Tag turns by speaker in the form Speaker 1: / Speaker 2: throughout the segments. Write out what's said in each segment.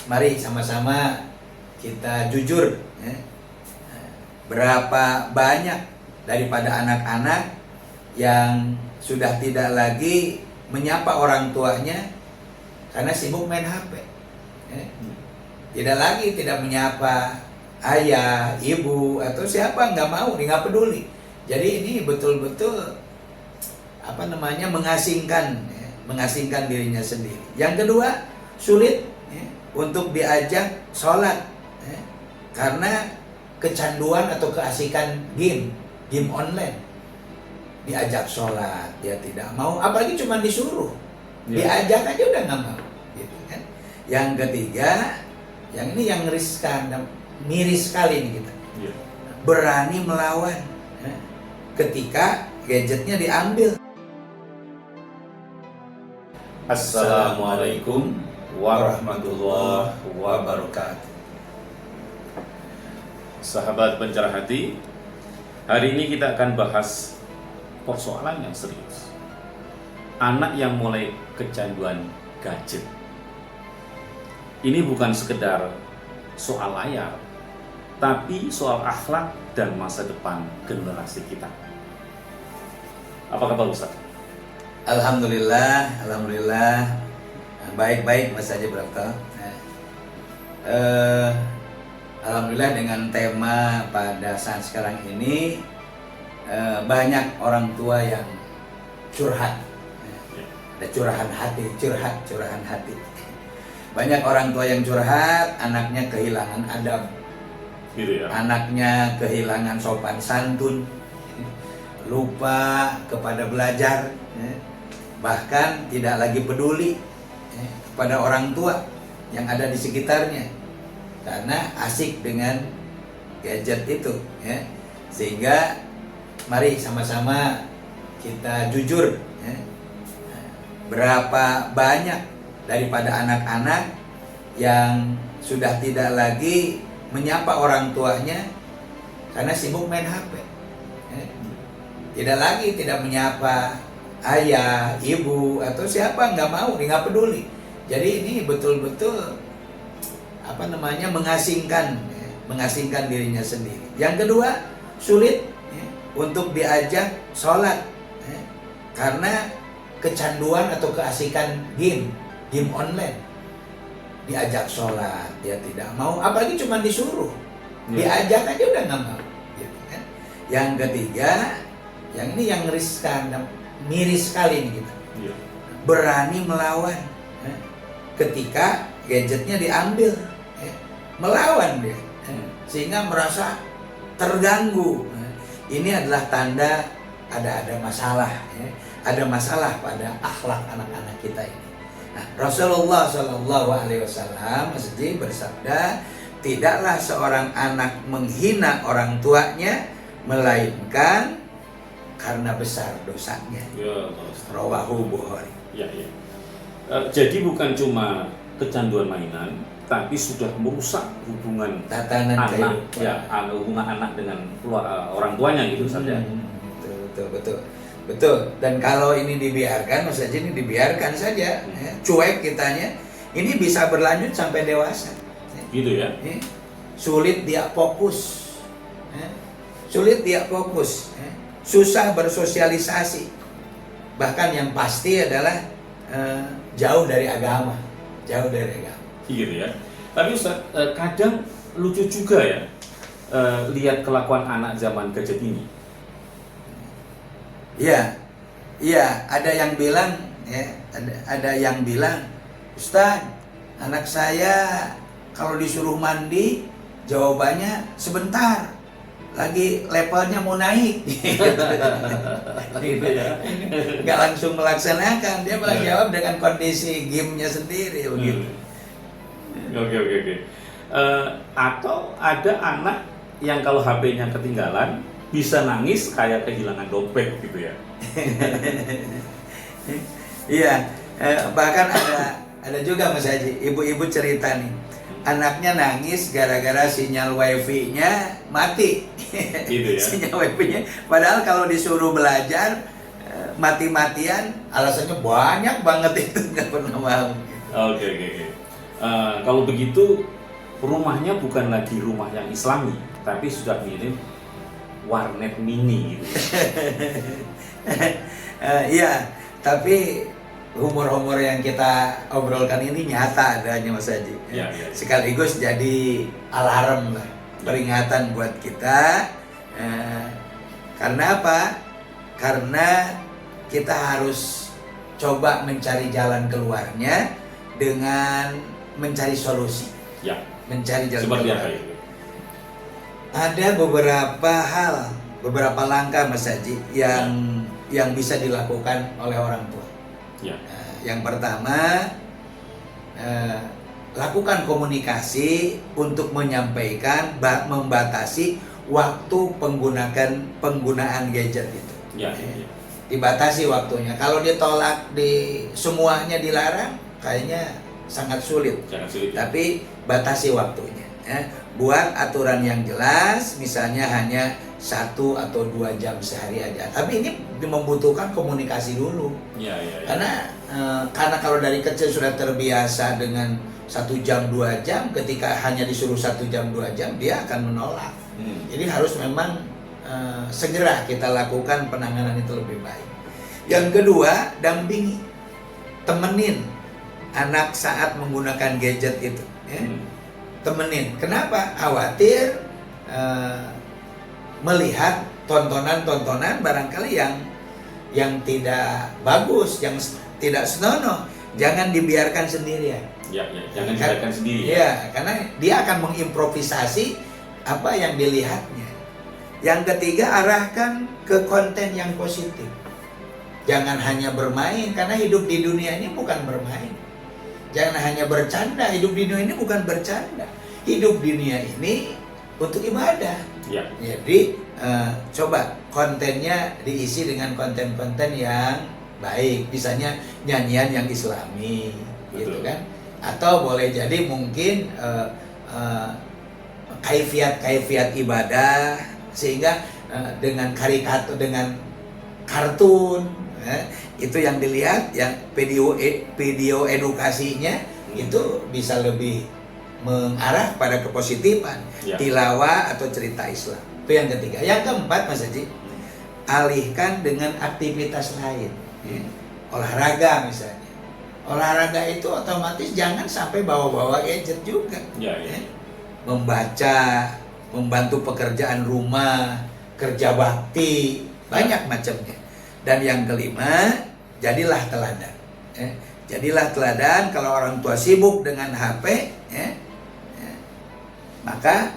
Speaker 1: mari sama-sama kita jujur ya. Berapa banyak daripada anak-anak yang sudah tidak lagi menyapa orang tuanya karena sibuk main HP ya. Tidak menyapa ayah, ibu atau siapa, nggak mau, nggak peduli. Jadi ini betul-betul mengasingkan dirinya sendiri. Yang kedua, sulit ya, untuk diajak sholat ya, karena kecanduan atau keasikan game online. Diajak sholat dia tidak mau, apalagi cuma disuruh, diajak aja udah nggak mau gitu kan. Yang ketiga, yang ini yang riskan dan miris sekali nih kita, berani melawan ya, ketika gadgetnya diambil.
Speaker 2: Assalamualaikum warahmatullahi wabarakatuh. Sahabat pencerah hati, hari ini kita akan bahas persoalan yang serius. Anak yang mulai kecanduan gadget. Ini bukan sekedar soal layar, tapi soal akhlak dan masa depan generasi kita. Apa kabar Ustaz?
Speaker 1: Alhamdulillah, baik-baik Mas Haji Brapto. Alhamdulillah dengan tema pada saat sekarang ini banyak orang tua yang curhat, ada curahan hati. Banyak orang tua yang curhat, anaknya kehilangan adab,
Speaker 2: Gitu ya?
Speaker 1: Anaknya kehilangan sopan santun, lupa kepada belajar. Bahkan tidak lagi peduli kepada orang tua yang ada di sekitarnya karena asik dengan gadget itu ya. Sehingga mari sama-sama kita jujur ya. Berapa banyak daripada anak-anak yang sudah tidak lagi menyapa orang tuanya karena sibuk main HP ya. Tidak menyapa ayah, ibu atau siapa, nggak mau, nggak peduli. Jadi ini betul-betul mengasingkan dirinya sendiri. Yang kedua, sulit ya, untuk diajak sholat ya, karena kecanduan atau keasikan game online. Diajak sholat dia tidak mau, apalagi cuma disuruh, diajak aja udah nggak mau gitu kan. Yang ketiga, yang ini yang riskan dan miris sekali nih kita, berani melawan ya, ketika gadgetnya diambil ya, melawan dia sehingga merasa terganggu. Ini adalah tanda ada masalah ya, ada masalah pada akhlak anak-anak kita ini. Nah, Rasulullah SAW bersabda, tidaklah seorang anak menghina orang tuanya melainkan karena besar dosanya. Rawahu Bukhari.
Speaker 2: Ya. Jadi bukan cuma kecanduan mainan, tapi sudah merusak hubungan
Speaker 1: Tatanan
Speaker 2: anak, hubungan anak dengan orang tuanya gitu saja.
Speaker 1: Betul. Dan kalau ini dibiarkan, Mas Haji, ini dibiarkan saja, ya, cuek kitanya, ini bisa berlanjut sampai dewasa.
Speaker 2: Gitu ya?
Speaker 1: Sulit dia fokus, susah bersosialisasi, bahkan yang pasti adalah jauh dari agama.
Speaker 2: Gitu ya. Tapi Ustaz, kadang lucu juga ya lihat kelakuan anak zaman gadget ini.
Speaker 1: Iya, ada yang bilang ya, ada yang bilang, Ustaz, anak saya kalau disuruh mandi jawabannya sebentar, lagi levelnya mau naik. Gitu ya. Nggak langsung melaksanakan, dia malah jawab dengan kondisi gamenya sendiri begitu.
Speaker 2: Oke. Atau ada anak yang kalau HP-nya ketinggalan bisa nangis kayak kehilangan dompet gitu ya.
Speaker 1: Iya, bahkan ada juga Mas Haji, ibu-ibu cerita nih, anaknya nangis gara-gara sinyal wifi-nya mati.
Speaker 2: Gitu ya.
Speaker 1: Sinyal wifi-nya, padahal kalau disuruh belajar mati-matian, alasannya banyak banget itu, nggak pernah mau.
Speaker 2: Oke. Kalau begitu rumahnya bukan lagi rumah yang Islami, tapi sudah mirip warnet mini gitu.
Speaker 1: Iya, tapi humor-humor yang kita obrolkan ini nyata adanya Mas Haji.
Speaker 2: Ya, ya.
Speaker 1: Sekaligus jadi alarm lah, peringatan buat kita. Karena apa? Karena kita harus coba mencari jalan keluarnya dengan mencari solusi.
Speaker 2: Ya.
Speaker 1: Mencari jalan
Speaker 2: Seperti
Speaker 1: keluar.
Speaker 2: apa itu?
Speaker 1: Ada beberapa hal, beberapa langkah Mas Haji yang bisa dilakukan oleh orang tua.
Speaker 2: Ya.
Speaker 1: Yang pertama, lakukan komunikasi untuk menyampaikan, membatasi waktu penggunaan gadget itu.
Speaker 2: Ya, ya.
Speaker 1: Dibatasi waktunya. Kalau ditolak semuanya dilarang, kayaknya sangat sulit.
Speaker 2: Jangan sulit. Ya.
Speaker 1: Tapi batasi waktunya. Buat aturan yang jelas, misalnya hanya 1 atau 2 jam sehari aja. Tapi ini membutuhkan komunikasi dulu.
Speaker 2: Ya, ya, ya.
Speaker 1: Karena kalau dari kecil sudah terbiasa dengan 1 jam 2 jam, ketika hanya disuruh 1 jam 2 jam, dia akan menolak. Jadi harus memang segera kita lakukan penanganan itu lebih baik. Yang kedua, dampingi, temenin anak saat menggunakan gadget itu. Temenin. Kenapa? Khawatir melihat tontonan-tontonan barangkali yang tidak bagus, yang tidak senonoh. Jangan dibiarkan sendirian.
Speaker 2: Ya, jangan dibiarkan sendiri.
Speaker 1: Ya, karena dia akan mengimprovisasi apa yang dilihatnya. Yang ketiga, arahkan ke konten yang positif. Jangan hanya bermain, karena hidup di dunia ini bukan bermain. Jangan hanya bercanda, hidup di dunia ini bukan bercanda. Hidup di dunia ini untuk ibadah.
Speaker 2: Ya.
Speaker 1: Jadi coba kontennya diisi dengan konten-konten yang baik, misalnya nyanyian yang Islami, gitu kan? Atau boleh jadi mungkin kaifiat ibadah, sehingga dengan karikatur, dengan kartun, itu yang dilihat, yang video edukasinya itu bisa lebih mengarah pada kepositifan, tilawah atau cerita Islam. Itu yang ketiga. Yang keempat Mas Haji, alihkan dengan aktivitas lain, olahraga misalnya. Olahraga itu otomatis jangan sampai bawa-bawa gadget juga. Membaca, membantu pekerjaan rumah, kerja bakti, banyak macamnya. Dan yang kelima, jadilah teladan. Jadilah teladan. Kalau orang tua sibuk dengan HP, maka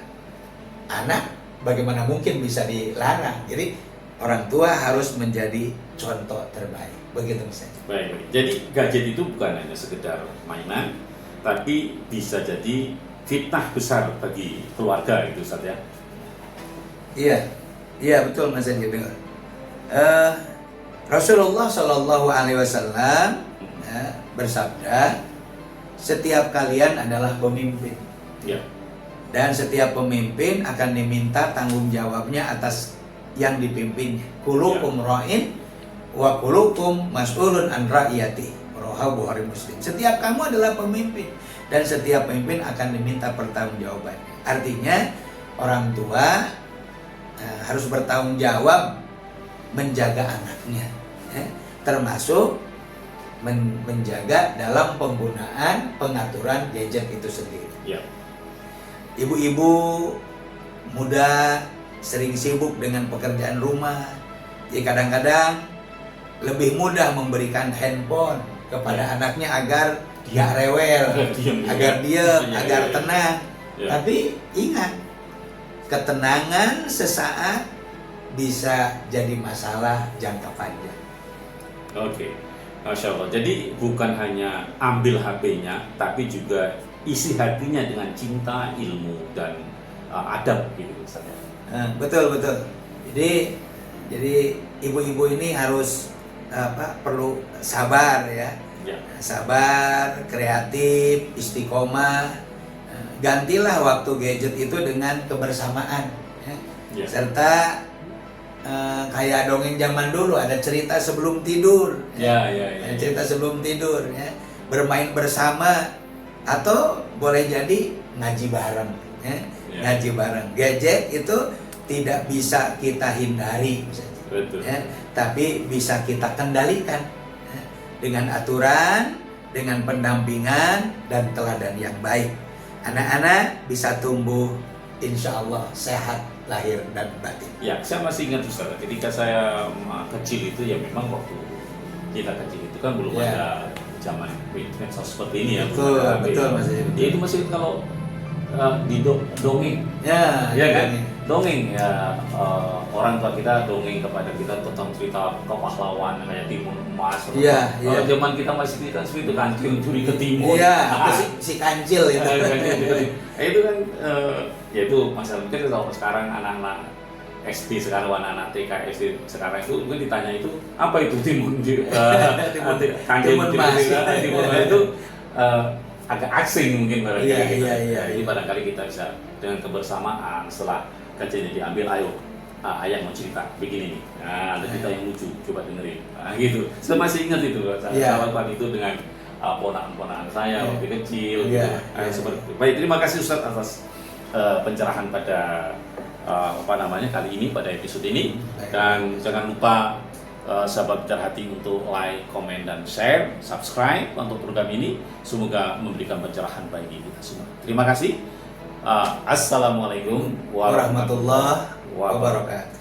Speaker 1: anak bagaimana mungkin bisa dilarang. Jadi orang tua harus menjadi contoh terbaik. Begitu misalnya.
Speaker 2: Baik. Jadi gadget itu bukan hanya sekedar mainan, tapi bisa jadi fitnah besar bagi keluarga itu Ustaz ya.
Speaker 1: Iya betul Mas Andi. Rasulullah Shallallahu Alaihi Wasallam bersabda, setiap kalian adalah pemimpin.
Speaker 2: Ya.
Speaker 1: Dan setiap pemimpin akan diminta tanggung jawabnya atas yang dipimpinnya. Kulukum ra'in wa kulukum mas'ulun an ra'iyati. Rawahu Bukhari Muslim. Setiap kamu adalah pemimpin dan setiap pemimpin akan diminta pertanggungjawabannya. Artinya orang tua harus bertanggung jawab menjaga anaknya, termasuk menjaga dalam penggunaan pengaturan gadget itu sendiri.
Speaker 2: Ya.
Speaker 1: Ibu-ibu muda sering sibuk dengan pekerjaan rumah, jadi kadang-kadang lebih mudah memberikan handphone kepada anaknya agar gak rewel, agar diam, agar tenang. Tapi ingat, ketenangan sesaat bisa jadi masalah jangka panjang.
Speaker 2: Oke, Masya Allah. Jadi bukan hanya ambil HP-nya, tapi juga isi hatinya dengan cinta, ilmu, dan adab gitu Ustaz.
Speaker 1: Betul. Jadi ibu-ibu ini harus perlu sabar ya. Sabar, kreatif, istiqomah. Gantilah waktu gadget itu dengan kebersamaan ya. Serta kayak dongeng zaman dulu, ada cerita sebelum tidur.
Speaker 2: Ya.
Speaker 1: Cerita sebelum tidur ya. Bermain bersama. atau boleh jadi ngaji bareng, ya. Ngaji bareng. Gadget itu tidak bisa kita hindari,
Speaker 2: Betul.
Speaker 1: ya, tapi bisa kita kendalikan, ya, dengan aturan, dengan pendampingan dan teladan yang baik. Anak-anak bisa tumbuh insya Allah sehat lahir dan batin.
Speaker 2: Ya, saya masih ingat Ustaz, ketika saya kecil itu ya memang waktu kita kecil itu kan belum
Speaker 1: Ya.
Speaker 2: ada zaman medsos seperti ini ya.
Speaker 1: Betul,
Speaker 2: belum ada
Speaker 1: betul,
Speaker 2: media.
Speaker 1: Mas Edi.
Speaker 2: Ya itu masih kalau di dongeng.
Speaker 1: Ya,
Speaker 2: Ya kan?
Speaker 1: ini.
Speaker 2: Dongeng ya, orang tua kita dongeng kepada kita tentang cerita kepahlawan kayak Timun Emas.
Speaker 1: Iya,
Speaker 2: Kalau
Speaker 1: iya.
Speaker 2: zaman kita masih kan itu kancil curi ke timur.
Speaker 1: Iya, itu si kancil itu.
Speaker 2: Itu kan ya itu masalah mungkin kalau sekarang anak-anak SD sekarang, anak-anak TK SD sekarang itu mungkin ditanya itu apa itu timun kancil
Speaker 1: Timun Mas.
Speaker 2: timun Mas itu agak asing mungkin barangkali.
Speaker 1: Iya,
Speaker 2: gitu.
Speaker 1: iya, iya,
Speaker 2: Jadi
Speaker 1: iya.
Speaker 2: barangkali kita bisa dengan kebersamaan setelah kecilnya diambil, ayo ayah mau cerita begini nih, ada cerita yang lucu, coba dengerin, gitu. Saya masih ingat itu, saya
Speaker 1: Iya.
Speaker 2: lakukan itu dengan ponakan-ponakan saya
Speaker 1: Iya.
Speaker 2: waktu kecil.
Speaker 1: Iya,
Speaker 2: Gitu.
Speaker 1: iya.
Speaker 2: Seperti itu. Baik, terima kasih Ustaz atas pencerahan pada kali ini, pada episode ini.
Speaker 1: Baik.
Speaker 2: Dan jangan lupa sahabat Bicara Hati untuk like, komen, dan share, subscribe untuk program ini. Semoga memberikan pencerahan bagi kita semua. Terima kasih. Assalamualaikum warahmatullahi
Speaker 1: Warahmatullahi
Speaker 2: wabarakatuh.
Speaker 1: wabarakatuh.